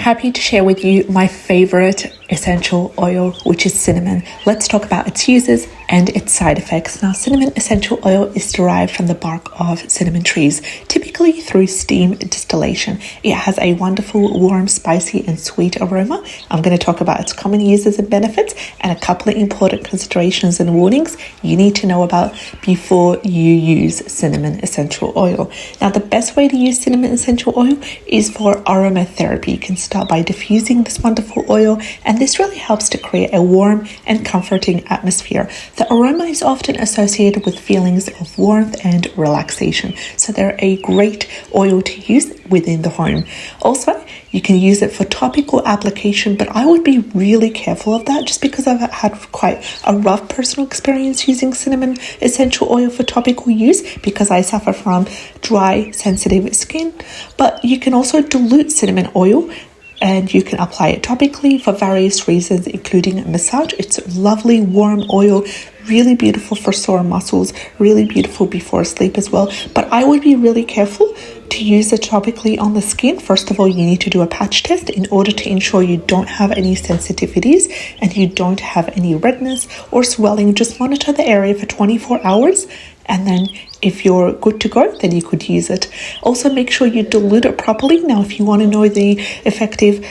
happy to share with you my favorite essential oil, which is cinnamon. Let's talk about its uses and its side effects. Now, cinnamon essential oil is derived from the bark of cinnamon trees, typically through steam distillation. It has a wonderful, warm, spicy, and sweet aroma. I'm going to talk about its common uses and benefits and a couple of important considerations and warnings you need to know about before you use cinnamon essential oil. Now, the best way to use cinnamon essential oil is for aromatherapy. You can start by diffusing this wonderful oil, and this really helps to create a warm and comforting atmosphere. The aroma is often associated with feelings of warmth and relaxation, so they're a great oil to use within the home. Also, you can use it for topical application, but I would be really careful of that just because I've had quite a rough personal experience using cinnamon essential oil for topical use because I suffer from dry, sensitive skin. But you can also dilute cinnamon oil and you can apply it topically for various reasons, including massage. It's a lovely warm oil, really beautiful for sore muscles, really beautiful before sleep as well. But I would be really careful to use it topically on the skin. First of all, you need to do a patch test in order to ensure you don't have any sensitivities and you don't have any redness or swelling. Just monitor the area for 24 hours. And then if you're good to go, then you could use it. Also, make sure you dilute it properly. Now, if you want to know the effective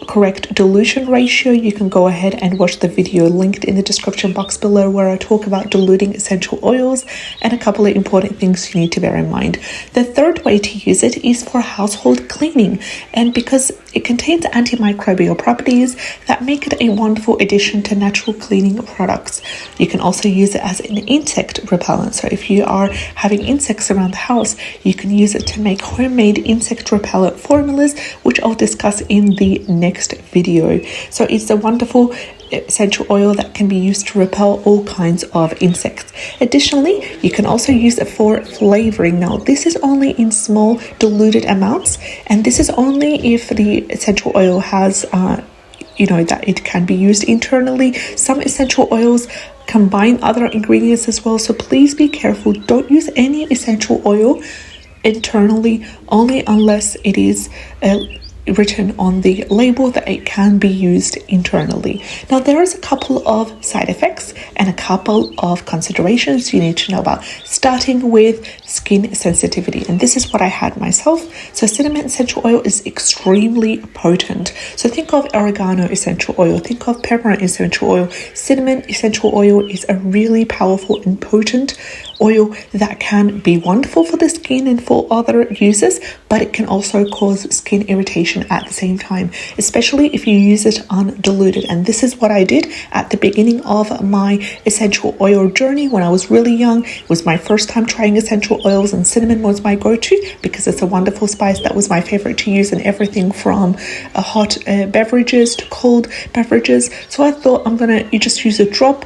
correct dilution ratio, you can go ahead and watch the video linked in the description box below where I talk about diluting essential oils and a couple of important things you need to bear in mind. The third way to use it is for household cleaning, and because it contains antimicrobial properties that make it a wonderful addition to natural cleaning products. You can also use it as an insect repellent. So if you are having insects around the house, you can use it to make homemade insect repellent formulas, which I'll discuss in the next video. So it's a wonderful essential oil that can be used to repel all kinds of insects. Additionally, you can also use it for flavoring. Now, this is only in small diluted amounts, and this is only if the essential oil has that it can be used internally. Some essential oils combine other ingredients as well, so please be careful. Don't use any essential oil internally, only unless it is written on the label that it can be used internally. Now, there is a couple of side effects and a couple of considerations you need to know about, starting with skin sensitivity. And this is what I had myself. So cinnamon essential oil is extremely potent. So think of oregano essential oil, think of peppermint essential oil. Cinnamon essential oil is a really powerful and potent oil that can be wonderful for the skin and for other uses, but it can also cause skin irritation at the same time, especially if you use it undiluted. And this is what I did at the beginning of my essential oil journey when I was really young. It was my first time trying essential oils, and cinnamon was my go-to because it's a wonderful spice. That was my favorite to use in everything from hot beverages to cold beverages. So I thought you just use a drop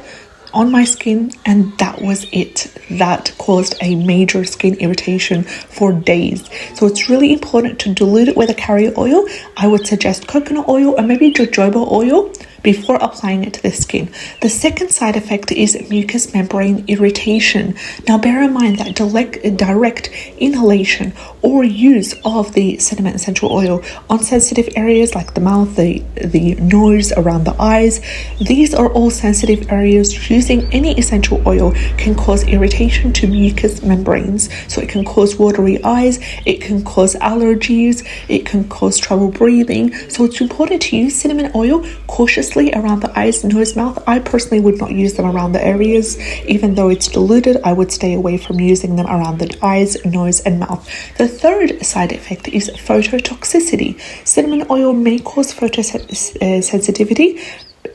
on my skin, and that was it. That caused a major skin irritation for days. So it's really important to dilute it with a carrier oil. I would suggest coconut oil or maybe jojoba oil before applying it to the skin. The second side effect is mucous membrane irritation. Now, bear in mind that direct inhalation or use of the cinnamon essential oil on sensitive areas like the mouth, the nose, around the eyes, these are all sensitive areas. Using any essential oil can cause irritation to mucous membranes. So it can cause watery eyes, it can cause allergies, it can cause trouble breathing. So it's important to use cinnamon oil cautiously around the eyes, nose, mouth. I personally would not use them around the areas. Even though it's diluted, I would stay away from using them around the eyes, nose, and mouth. The third side effect is phototoxicity. Cinnamon oil may cause photosensitivity,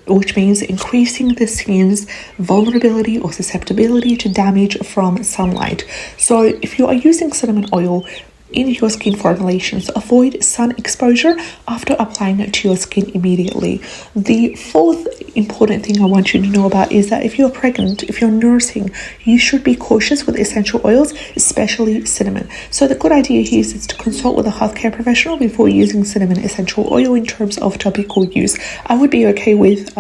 which means increasing the skin's vulnerability or susceptibility to damage from sunlight. So if you are using cinnamon oil in your skin formulations, avoid sun exposure after applying it to your skin immediately. The fourth important thing I want you to know about is that if you're pregnant, if you're nursing, you should be cautious with essential oils, especially cinnamon. So the good idea here is to consult with a healthcare professional before using cinnamon essential oil in terms of topical use. I would be okay with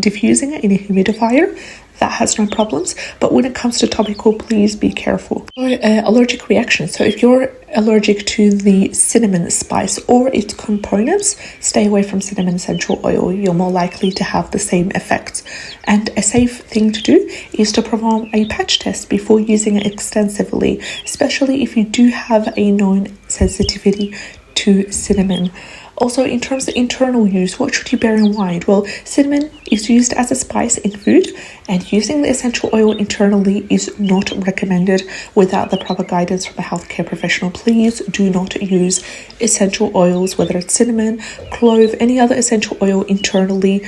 diffusing it in a humidifier. that has no problems. But when it comes to topical, please be careful. Allergic reaction. So if you're allergic to the cinnamon spice or its components, stay away from cinnamon essential oil. You're more likely to have the same effects. And a safe thing to do is to perform a patch test before using it extensively, especially if you do have a known sensitivity to cinnamon. Also, in terms of internal use, what should you bear in mind? Well, cinnamon is used as a spice in food, and using the essential oil internally is not recommended without the proper guidance from a healthcare professional. Please do not use essential oils, whether it's cinnamon, clove, any other essential oil internally,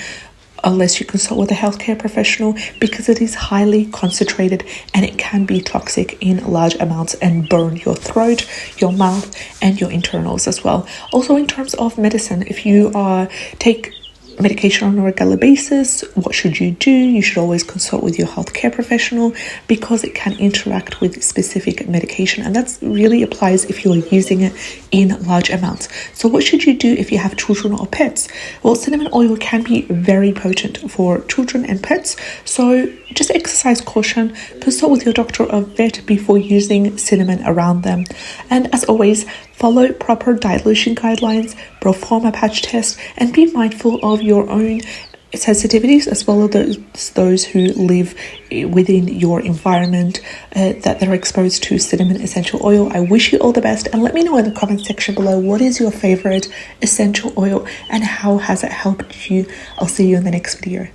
unless you consult with a healthcare professional, because it is highly concentrated and it can be toxic in large amounts and burn your throat, your mouth, and your internals as well. Also, in terms of medicine, if you take medication on a regular basis, what should you do? You should always consult with your healthcare professional, because it can interact with specific medication, and that really applies if you're using it in large amounts. So what should you do if you have children or pets? Well, cinnamon oil can be very potent for children and pets, so just exercise caution. Consult with your doctor or vet before using cinnamon around them. And as always, follow proper dilution guidelines, perform a patch test, and be mindful of your own sensitivities as well as those who live within your environment that they're exposed to cinnamon essential oil. I wish you all the best, and let me know in the comment section below what is your favorite essential oil and how has it helped you. I'll see you in the next video.